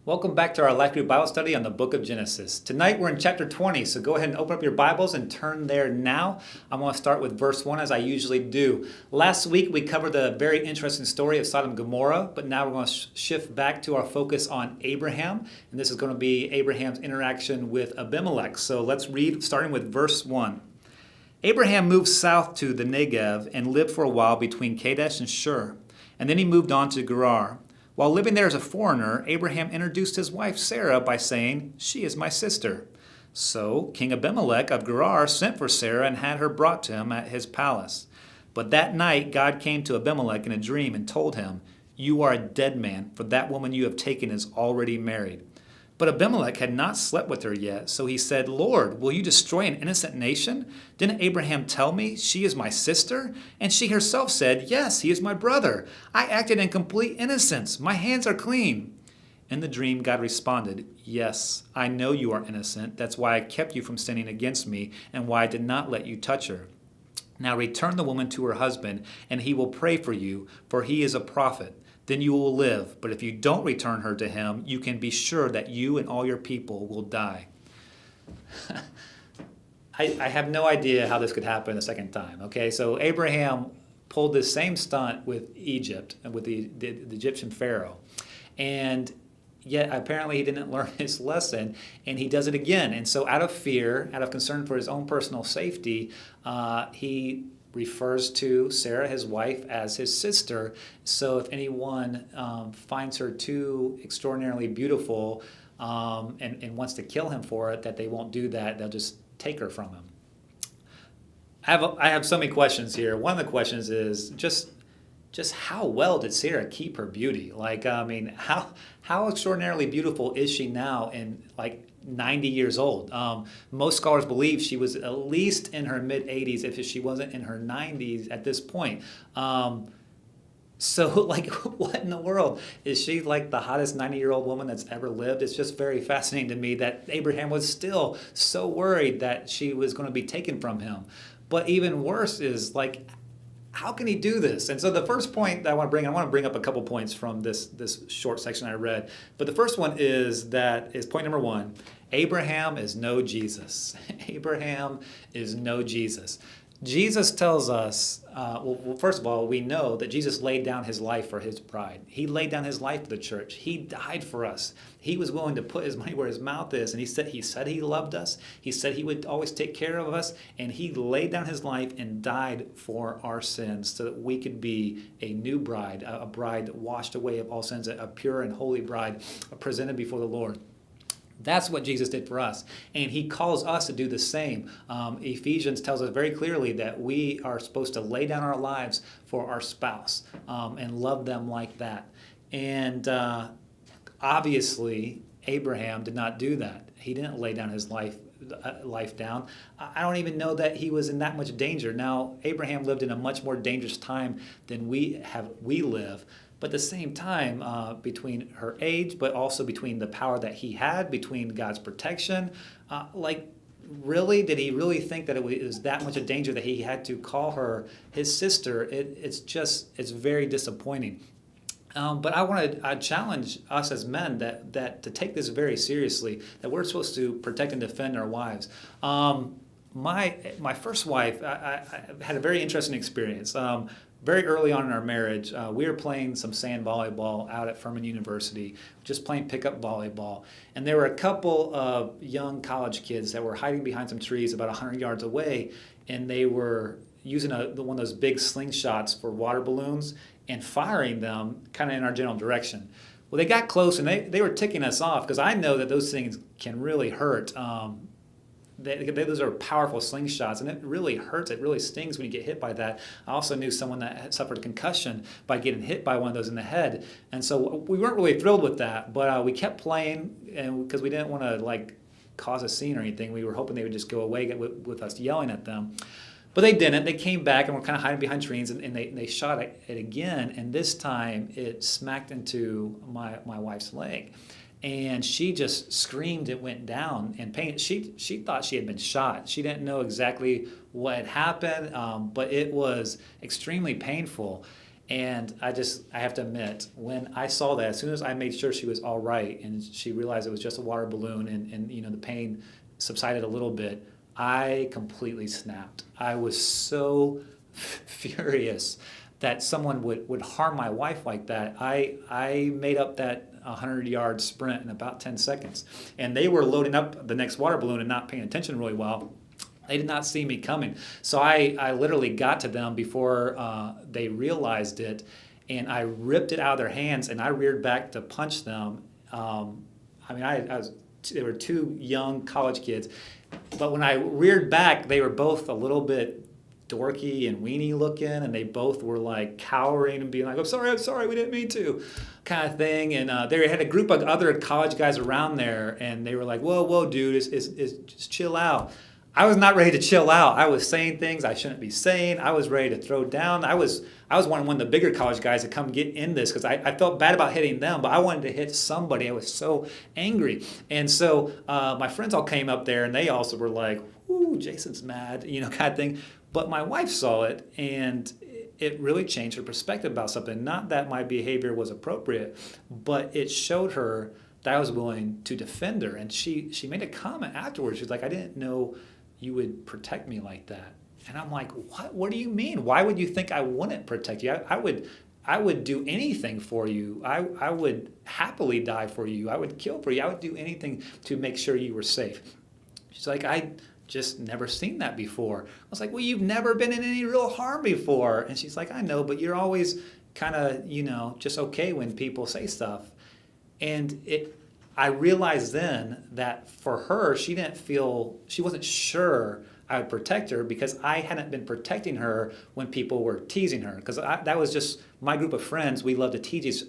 Welcome back to our Life Group Bible study on the book of Genesis. Tonight we're in chapter 20, so go ahead and open up your Bibles and turn there now. I'm going to start with verse 1 as I usually do. Last week we covered the very interesting story of Sodom and Gomorrah, but now we're going to shift back to our focus on Abraham, and this is going to be Abraham's interaction with Abimelech. So let's read starting with verse 1. Abraham moved south to the Negev and lived for a while between Kadesh and Shur, and then he moved on to Gerar. While living there as a foreigner, Abraham introduced his wife Sarah by saying, "She is my sister." So King Abimelech of Gerar sent for Sarah and had her brought to him at his palace. But that night God came to Abimelech in a dream and told him, "You are a dead man, for that woman you have taken is already married." But Abimelech had not slept with her yet, so he said, "Lord, will you destroy an innocent nation? Didn't Abraham tell me she is my sister?" And she herself said, "Yes, he is my brother. I acted in complete innocence. My hands are clean." In the dream, God responded, "Yes, I know you are innocent. That's why I kept you from sinning against me and why I did not let you touch her. Now return the woman to her husband, and he will pray for you, for he is a prophet. Then you will live. But if you don't return her to him, you can be sure that you and all your people will die." I have no idea how this could happen a second time. Okay, so Abraham pulled this same stunt with Egypt and with the Egyptian Pharaoh. And yet apparently he didn't learn his lesson, and he does it again. And so out of fear, out of concern for his own personal safety, he refers to Sarah, his wife, as his sister. So if anyone finds her too extraordinarily beautiful and wants to kill him for it, that they won't do that. They'll just take her from him. I have so many questions here. One of the questions is just how well did Sarah keep her beauty? Like, I mean, how extraordinarily beautiful is she now in like 90 years old? Most scholars believe she was at least in her mid-80s, if she wasn't in her 90s at this point. So, like, what in the world? Is she like the hottest 90-year-old woman that's ever lived? It's just very fascinating to me that Abraham was still so worried that she was going to be taken from him. But even worse is, like, how can he do this? And so the first point that I want to bring up a couple points from this short section I read. But the first one is point number one: Abraham is no Jesus. Abraham is no Jesus. Jesus tells us, well, first of all, we know that Jesus laid down his life for his bride. He laid down his life for the church. He died for us. He was willing to put his money where his mouth is. And he said he loved us. He said he would always take care of us. And he laid down his life and died for our sins so that we could be a new bride, a bride washed away of all sins, a pure and holy bride presented before the Lord. That's what Jesus did for us. And he calls us to do the same. Ephesians tells us very clearly that we are supposed to lay down our lives for our spouse and love them like that. And obviously, Abraham did not do that. He didn't lay down his life down. I don't even know that he was in that much danger. Now, Abraham lived in a much more dangerous time than we live. But at the same time, between her age, but also between the power that he had, between God's protection, really, did he really think that it was that much a danger that he had to call her his sister? It's very disappointing. But I want to challenge us as men that to take this very seriously, that we're supposed to protect and defend our wives. My first wife, I had a very interesting experience. Very early on in our marriage, we were playing some sand volleyball out at Furman University, just playing pickup volleyball. And there were a couple of young college kids that were hiding behind some trees about 100 yards away, and they were using one of those big slingshots for water balloons and firing them kind of in our general direction. Well, they got close, and they were ticking us off because I know that those things can really hurt. Those are powerful slingshots, and it really hurts. It really stings when you get hit by that. I also knew someone that had suffered a concussion by getting hit by one of those in the head. And so we weren't really thrilled with that, but we kept playing, and because we didn't want to cause a scene or anything. We were hoping they would just go away with us yelling at them. But they didn't. They came back and were kind of hiding behind trees, and they shot it again, and this time it smacked into my wife's leg. And she just screamed. It went down in pain. She thought she had been shot. She didn't know exactly what had happened, but it was extremely painful. And I have to admit, when I saw that, as soon as I made sure she was all right and she realized it was just a water balloon and the pain subsided a little bit, I completely snapped. I was so furious that someone would harm my wife like that. I made up that 100-yard sprint in about 10 seconds. And they were loading up the next water balloon and not paying attention really well. They did not see me coming. So I literally got to them before they realized it, and I ripped it out of their hands, and I reared back to punch them. They were two young college kids, but when I reared back, they were both a little bit dorky and weenie looking, and they both were like cowering and being like, I'm sorry, we didn't mean to, kind of thing. And they had a group of other college guys around there, and they were like, whoa, dude, just chill out. I was not ready to chill out. I was saying things I shouldn't be saying. I was ready to throw down. I was wanting one of the bigger college guys to come get in this because I felt bad about hitting them, but I wanted to hit somebody. I was so angry. And so my friends all came up there, and they also were like, ooh, Jason's mad, kind of thing. But my wife saw it, and it really changed her perspective about something. Not that my behavior was appropriate, but it showed her that I was willing to defend her. And she made a comment afterwards. She's like, I didn't know you would protect me like that. And I'm like, what do you mean? Why would you think I wouldn't protect you? I would do anything for you. I would happily die for you. I would kill for you. I would do anything to make sure you were safe. She's like, I just never seen that before. I was like, well, you've never been in any real harm before. And she's like, I know, but you're always kind of, just okay when people say stuff. And I realized then that for her, she wasn't sure I would protect her because I hadn't been protecting her when people were teasing her. Because that was just my group of friends. We loved to tease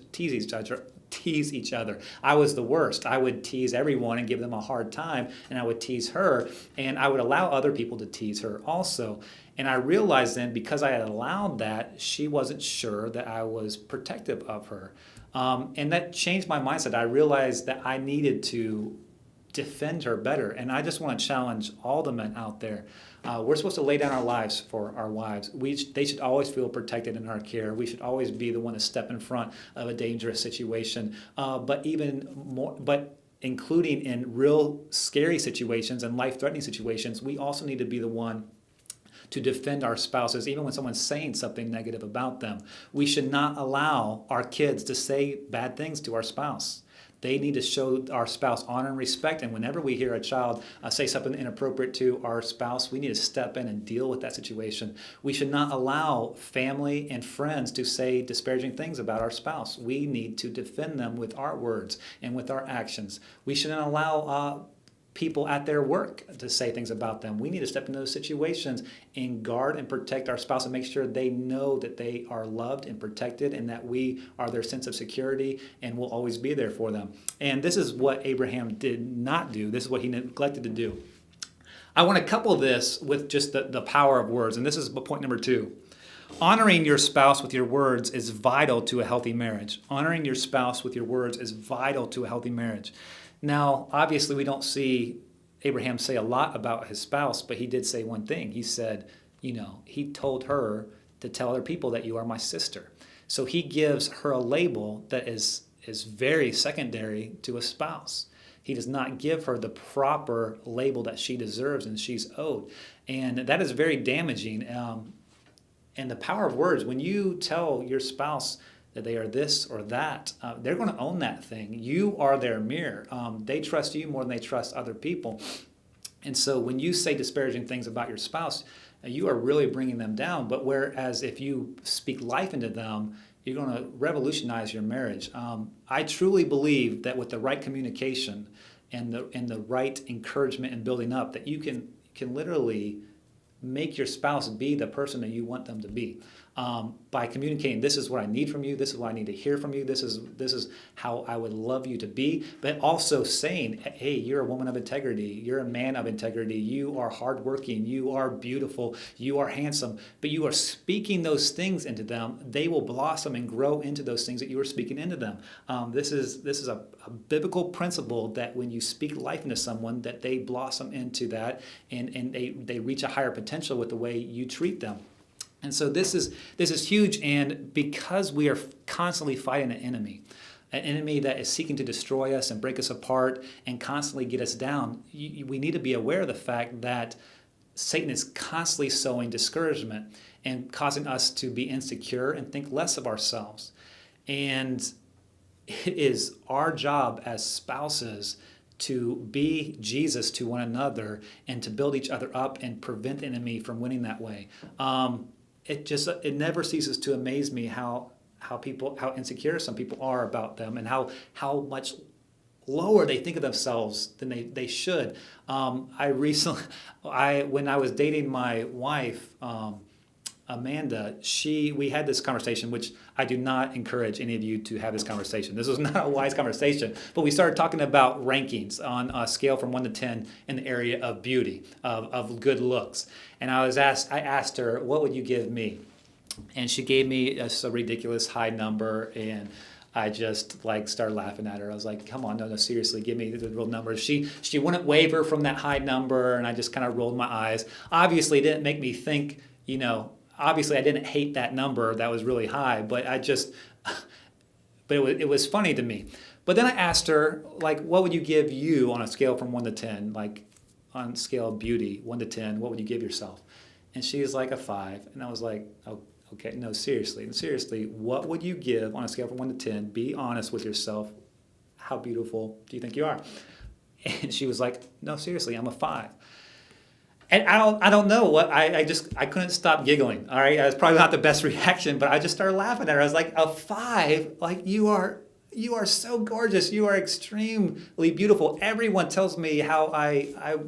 each other. I was the worst. I would tease everyone and give them a hard time, and I would tease her, and I would allow other people to tease her also. And I realized then, because I had allowed that, she wasn't sure that I was protective of her. And that changed my mindset. I realized that I needed to defend her better. And I just want to challenge all the men out there. We're supposed to lay down our lives for our wives. They should always feel protected in our care. We should always be the one to step in front of a dangerous situation. But including in real scary situations and life-threatening situations, we also need to be the one to defend our spouses, even when someone's saying something negative about them. We should not allow our kids to say bad things to our spouse. They need to show our spouse honor and respect, and whenever we hear a child say something inappropriate to our spouse, we need to step in and deal with that situation. We should not allow family and friends to say disparaging things about our spouse. We need to defend them with our words and with our actions. We shouldn't allow people at their work to say things about them. We need to step into those situations and guard and protect our spouse and make sure they know that they are loved and protected and that we are their sense of security and will always be there for them. And this is what Abraham did not do. This is what he neglected to do. I want to couple this with just the power of words, and this is point number 2. Honoring your spouse with your words is vital to a healthy marriage. Honoring your spouse with your words is vital to a healthy marriage. Now, obviously, we don't see Abraham say a lot about his spouse, but he did say one thing. He said, he told her to tell other people that you are my sister. So he gives her a label that is very secondary to a spouse. He does not give her the proper label that she deserves and she's owed. And that is very damaging. And the power of words, when you tell your spouse that they are this or that, they're going to own that thing. You are their mirror. They trust you more than they trust other people. And so when you say disparaging things about your spouse, you are really bringing them down. But whereas if you speak life into them, you're going to revolutionize your marriage. I truly believe that with the right communication and the right encouragement and building up, that you can literally make your spouse be the person that you want them to be. By communicating, this is what I need from you, this is what I need to hear from you, this is how I would love you to be, but also saying, hey, you're a woman of integrity, you're a man of integrity, you are hardworking, you are beautiful, you are handsome, but you are speaking those things into them. They will blossom and grow into those things that you are speaking into them. This is a biblical principle that when you speak life into someone, that they blossom into that and they reach a higher potential with the way you treat them. And so this is huge, and because we are constantly fighting an enemy that is seeking to destroy us and break us apart and constantly get us down, we need to be aware of the fact that Satan is constantly sowing discouragement and causing us to be insecure and think less of ourselves. And it is our job as spouses to be Jesus to one another and to build each other up and prevent the enemy from winning that way. It never ceases to amaze me how insecure some people are about them, and how much lower they think of themselves than they should. When I was dating my wife, Amanda, we had this conversation, which I do not encourage any of you to have this conversation. This was not a wise conversation, but we started talking about rankings on a scale from 1 to 10 in the area of beauty, of good looks. And I asked her, what would you give me? And she gave me a ridiculous high number, and I just started laughing at her. I was like, come on, no, seriously, give me the real number. She wouldn't waver from that high number, and I just kind of rolled my eyes. Obviously, it didn't make me think, obviously I didn't hate that number that was really high, but it was funny to me. But then I asked her, what would you give you on a scale from 1 to 10, on a scale of beauty, 1 to 10, what would you give yourself? And she was like a 5, and I was like, oh, okay, no, seriously, what would you give on a scale from 1 to 10? Be honest with yourself. How beautiful do you think you are? And she was like, no, seriously, I'm a 5. And I don't know what, I couldn't stop giggling. All right, that's probably not the best reaction, but I just started laughing at her. I was like, a 5? You are so gorgeous. You are extremely beautiful. Everyone tells me how I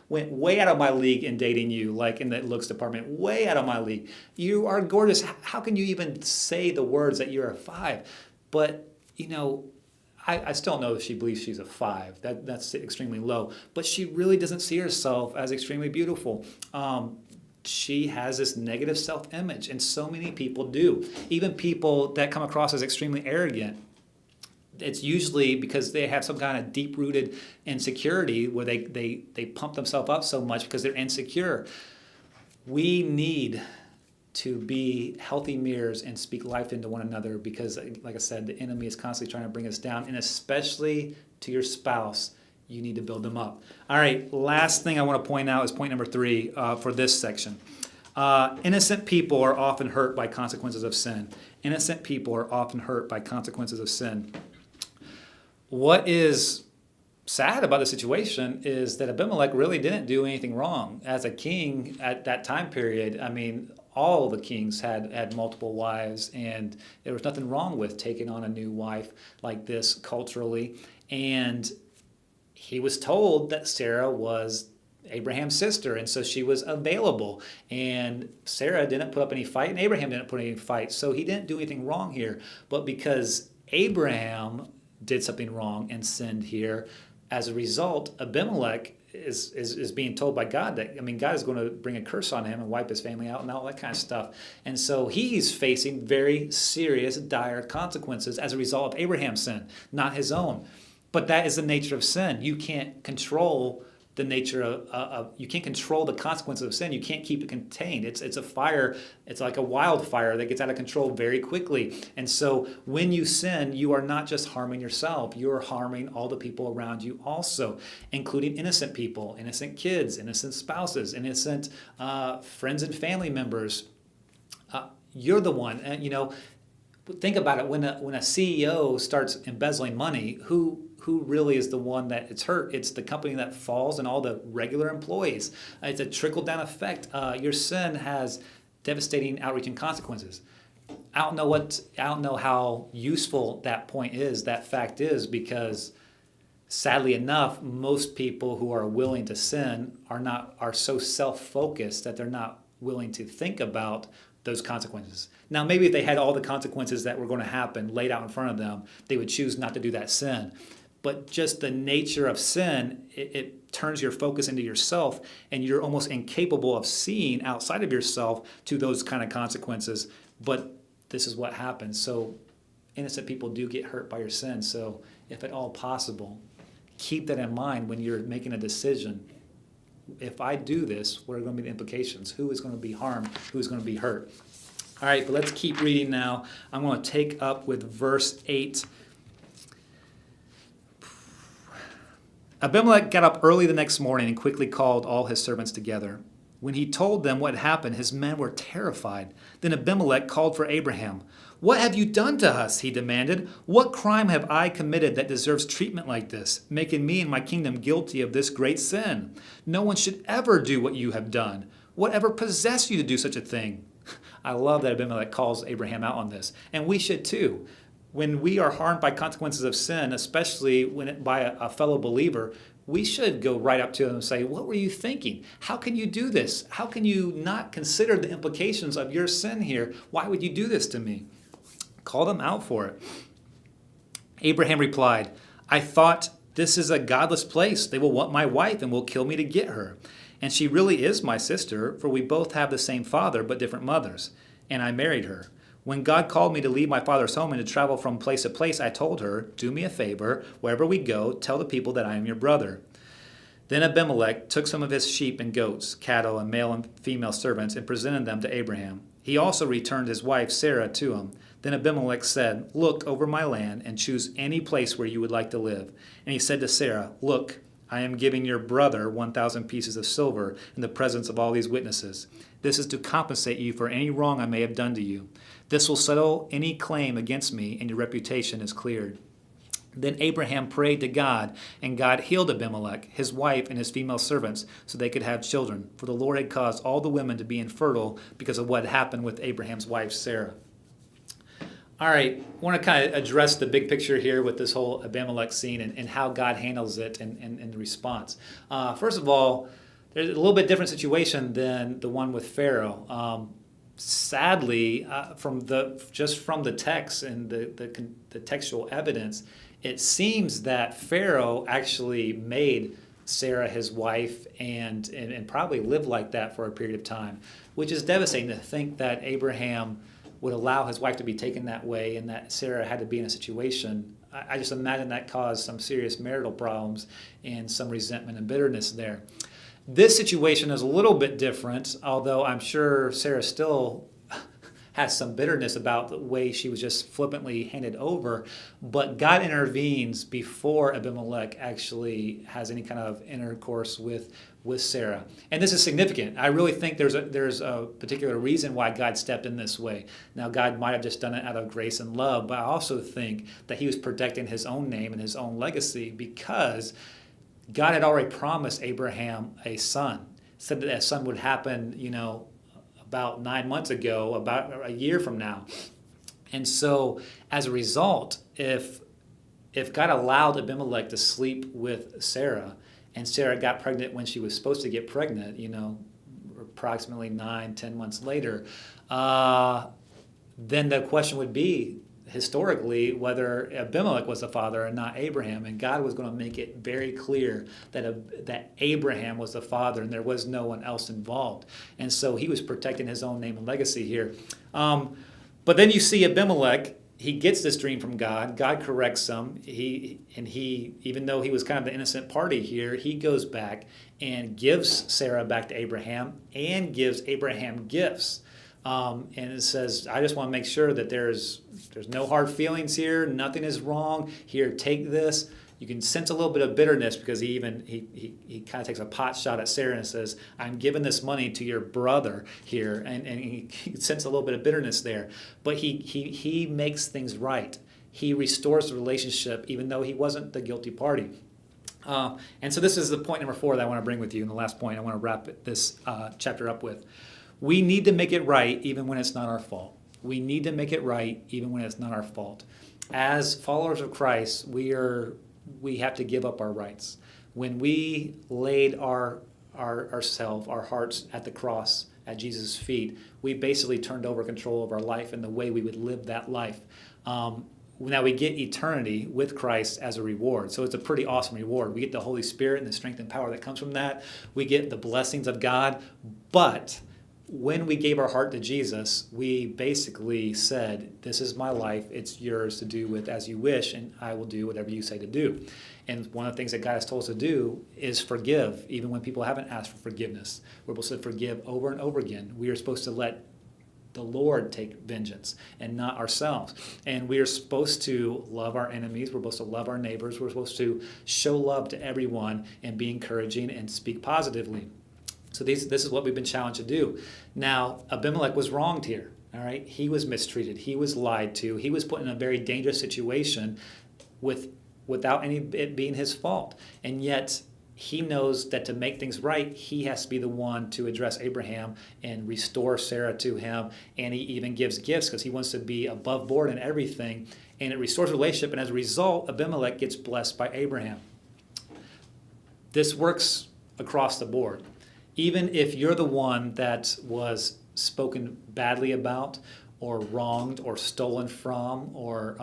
went way out of my league in dating you, in the looks department, way out of my league. You are gorgeous. How can you even say the words that you're a 5? But, I still don't know if she believes she's a 5. That's extremely low. But she really doesn't see herself as extremely beautiful. She has this negative self-image, and so many people do. Even people that come across as extremely arrogant. It's usually because they have some kind of deep-rooted insecurity where they pump themselves up so much because they're insecure. We need to be healthy mirrors and speak life into one another because, like I said, the enemy is constantly trying to bring us down, and especially to your spouse, you need to build them up. All right, last thing I want to point out is point number 3 for this section. Innocent people are often hurt by consequences of sin. Innocent people are often hurt by consequences of sin. What is sad about the situation is that Abimelech really didn't do anything wrong. As a king at that time period, all the kings had multiple wives, and there was nothing wrong with taking on a new wife like this culturally. And he was told that Sarah was Abraham's sister, and so she was available. And Sarah didn't put up any fight, and Abraham didn't put any fight. So he didn't do anything wrong here. But because Abraham did something wrong and sinned here, as a result, Abimelech is being told by God that, God is going to bring a curse on him and wipe his family out and all that kind of stuff. And so he's facing very serious, dire consequences as a result of Abraham's sin, not his own. But that is the nature of sin. You can't control the nature of you can't control the consequences of sin. You can't keep it contained. It's a fire. It's like a wildfire that gets out of control very quickly. And so when you sin, you are not just harming yourself. You are harming all the people around you also, including innocent people, innocent kids, innocent spouses, innocent friends and family members. You're the one. Think about it. When a CEO starts embezzling money, who really is the one that it's hurt? It's the company that falls and all the regular employees. It's a trickle-down effect. Your sin has devastating, outreaching consequences. I don't know how useful that fact is, because sadly enough, most people who are willing to sin are so self-focused that they're not willing to think about those consequences. Now, maybe if they had all the consequences that were going to happen laid out in front of them, they would choose not to do that sin. But just the nature of sin, it turns your focus into yourself, and you're almost incapable of seeing outside of yourself to those kind of consequences. But this is what happens. So innocent people do get hurt by your sin. So if at all possible, keep that in mind when you're making a decision if I do this, what are going to be the implications? Who is going to be harmed? Who is going to be hurt? All right, but let's keep reading now. I'm going to take up with verse 8. Abimelech got up early the next morning and quickly called all his servants together. When he told them what had happened, his men were terrified. Then Abimelech called for Abraham. "What have you done to us?" he demanded. "What crime have I committed that deserves treatment like this, making me and my kingdom guilty of this great sin? No one should ever do what you have done. Whatever possessed you to do such a thing?" I love that Abimelech calls Abraham out on this, and we should too. When we are harmed by consequences of sin, especially by a fellow believer, we should go right up to them and say, "What were you thinking? How can you do this? How can you not consider the implications of your sin here? Why would you do this to me?" Call them out for it. Abraham replied, "I thought, this is a godless place. They will want my wife and will kill me to get her. And she really is my sister, for we both have the same father but different mothers. And I married her. When God called me to leave my father's home and to travel from place to place, I told her, 'Do me a favor. Wherever we go, tell the people that I am your brother.' Then Abimelech took some of his sheep and goats, cattle, and male and female servants and presented them to Abraham. He also returned his wife Sarah to him. Then Abimelech said, 'Look over my land and choose any place where you would like to live.' And he said to Sarah, 'Look, I am giving your brother 1,000 pieces of silver in the presence of all these witnesses. This is to compensate you for any wrong I may have done to you. This will settle any claim against me, and your reputation is cleared.' Then Abraham prayed to God, and God healed Abimelech, his wife, and his female servants, so they could have children. For the Lord had caused all the women to be infertile because of what happened with Abraham's wife, Sarah." All right, I want to kind of address the big picture here with this whole Abimelech scene and how God handles it and the response. First of all, there's a little bit different situation than the one with Pharaoh. Sadly, from the text and the textual evidence, it seems that Pharaoh actually made Sarah his wife and probably lived like that for a period of time, which is devastating to think that Abraham would allow his wife to be taken that way and that Sarah had to be in a situation. I just imagine that caused some serious marital problems and some resentment and bitterness there. This situation is a little bit different, although I'm sure Sarah still has some bitterness about the way she was just flippantly handed over. But God intervenes before Abimelech actually has any kind of intercourse with Sarah. And this is significant. I really think there's a particular reason why God stepped in this way. Now, God might have just done it out of grace and love, but I also think that he was protecting his own name and his own legacy because God had already promised Abraham a son. Said that that son would happen, about 9 months ago, about a year from now. And so as a result, if God allowed Abimelech to sleep with Sarah, and Sarah got pregnant when she was supposed to get pregnant, approximately 9-10 months later, then the question would be, historically, whether Abimelech was the father and not Abraham, and God was going to make it very clear that Abraham was the father and there was no one else involved. And so he was protecting his own name and legacy here. But then you see Abimelech, he gets this dream from God. God corrects him. He, even though he was kind of the innocent party here, he goes back and gives Sarah back to Abraham and gives Abraham gifts. And it says, I just want to make sure that there's no hard feelings here. Nothing is wrong. Here, take this. You can sense a little bit of bitterness because he kind of takes a pot shot at Sarah and says, I'm giving this money to your brother here. And he senses a little bit of bitterness there. But he makes things right. He restores the relationship even though he wasn't the guilty party. And so this is the point number 4 that I want to bring with you. And the last point I want to wrap this chapter up with. We need to make it right even when it's not our fault. We need to make it right even when it's not our fault. As followers of Christ, we have to give up our rights. When we laid our hearts at the cross, at Jesus' feet, we basically turned over control of our life and the way we would live that life. Now we get eternity with Christ as a reward. So it's a pretty awesome reward. We get the Holy Spirit and the strength and power that comes from that. We get the blessings of God, but when we gave our heart to Jesus, we basically said, this is my life, it's yours to do with as you wish, and I will do whatever you say to do. And one of the things that God has told us to do is forgive, even when people haven't asked for forgiveness. We're supposed to forgive over and over again. We are supposed to let the Lord take vengeance and not ourselves. And we are supposed to love our enemies. We're supposed to love our neighbors. We're supposed to show love to everyone and be encouraging and speak positively. So this is what we've been challenged to do. Now, Abimelech was wronged here. All right, he was mistreated. He was lied to. He was put in a very dangerous situation without it being his fault. And yet he knows that to make things right, he has to be the one to address Abraham and restore Sarah to him. And he even gives gifts because he wants to be above board in everything. And it restores relationship. And as a result, Abimelech gets blessed by Abraham. This works across the board. Even if you're the one that was spoken badly about or wronged or stolen from or,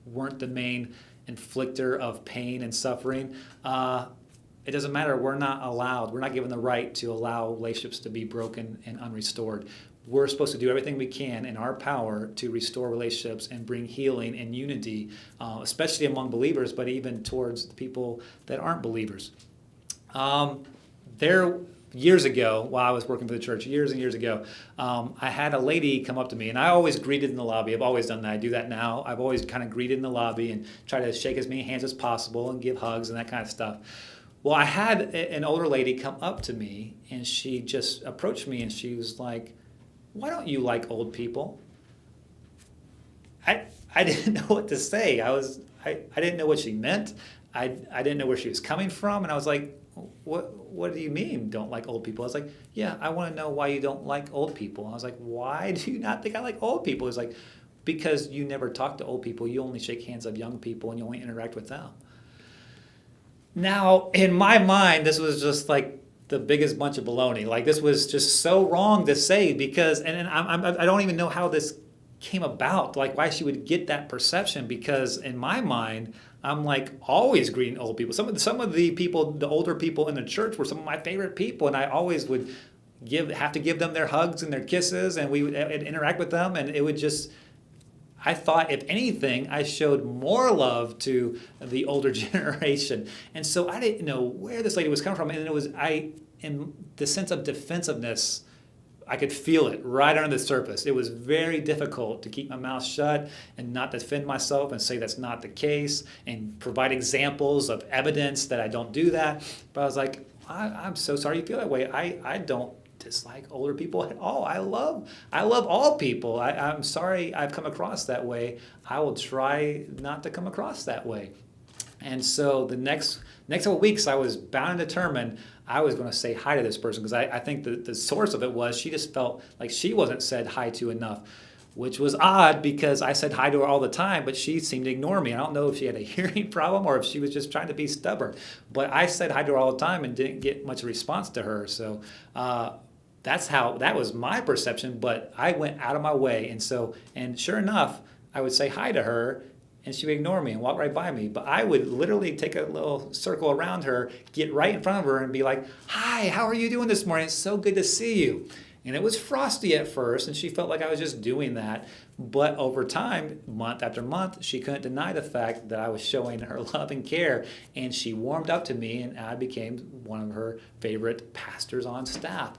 weren't the main inflictor of pain and suffering, it doesn't matter. We're not given the right to allow relationships to be broken and unrestored. We're supposed to do everything we can in our power to restore relationships and bring healing and unity, especially among believers, but even towards the people that aren't believers. Years ago, while I was working for the church, years and years ago, I had a lady come up to me, and I always greeted in the lobby. I've always done that. I do that now. I've always kind of greeted in the lobby and try to shake as many hands as possible and give hugs and that kind of stuff. Well, I had an older lady come up to me, and she just approached me, and she was like, "Why don't you like old people?" I didn't know what to say. I didn't know what she meant. I didn't know where she was coming from, and I was like, What do you mean don't like old people? I was like, yeah, I want to know why you don't like old people. I was like, why do you not think I like old people? It's like, because you never talk to old people. You only shake hands of young people and you only interact with them. Now, in my mind, this was just like the biggest bunch of baloney. Like, this was just so wrong to say because, and I don't even know how this came about, like why she would get that perception, because in my mind, I'm like always greeting old people. Some of the people, the older people in the church were some of my favorite people, and I always would have to give them their hugs and their kisses, and we would interact with them, and it would just, I thought if anything, I showed more love to the older generation. And so I didn't know where this lady was coming from, and it was, in the sense of defensiveness, I could feel it right under the surface. It was very difficult to keep my mouth shut and not defend myself and say that's not the case and provide examples of evidence that I don't do that. But I was like, I'm so sorry you feel that way. I don't dislike older people at all. I love all people. I'm sorry I've come across that way. I will try not to come across that way. And so the next couple of weeks, I was bound and determined I was going to say hi to this person, because I think the source of it was she just felt like she wasn't said hi to enough, which was odd because I said hi to her all the time, but she seemed to ignore me. I don't know if she had a hearing problem or if she was just trying to be stubborn, but I said hi to her all the time and didn't get much response to her. So that was my perception, but I went out of my way. And sure enough, I would say hi to her, and she would ignore me and walk right by me. But I would literally take a little circle around her, get right in front of her and be like, "Hi, how are you doing this morning? It's so good to see you." And it was frosty at first, and she felt like I was just doing that. But over time, month after month, she couldn't deny the fact that I was showing her love and care, and she warmed up to me, and I became one of her favorite pastors on staff.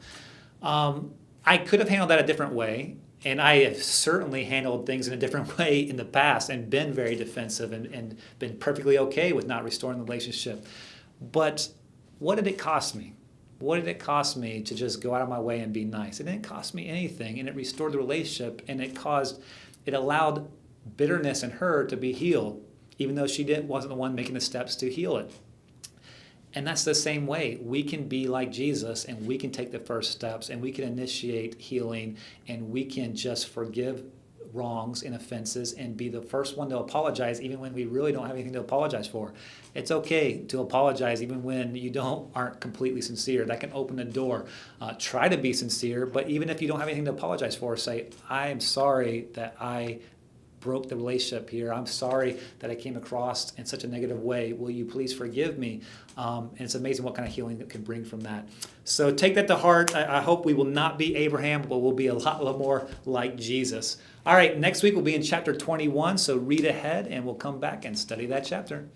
I could have handled that a different way. And I have certainly handled things in a different way in the past and been very defensive and been perfectly okay with not restoring the relationship. But what did it cost me? What did it cost me to just go out of my way and be nice? It didn't cost me anything, and it restored the relationship, and it allowed bitterness in her to be healed, even though she wasn't the one making the steps to heal it. And that's the same way. We can be like Jesus, and we can take the first steps, and we can initiate healing, and we can just forgive wrongs and offenses and be the first one to apologize even when we really don't have anything to apologize for. It's okay to apologize even when you aren't completely sincere. That can open the door. Try to be sincere, but even if you don't have anything to apologize for, say, "I am sorry that I broke the relationship here. I'm sorry that I came across in such a negative way. Will you please forgive me? And it's amazing what kind of healing it can bring from that. So take that to heart. I hope we will not be Abraham, but we'll be a lot more like Jesus. All right, next week we'll be in chapter 21, so read ahead and we'll come back and study that chapter.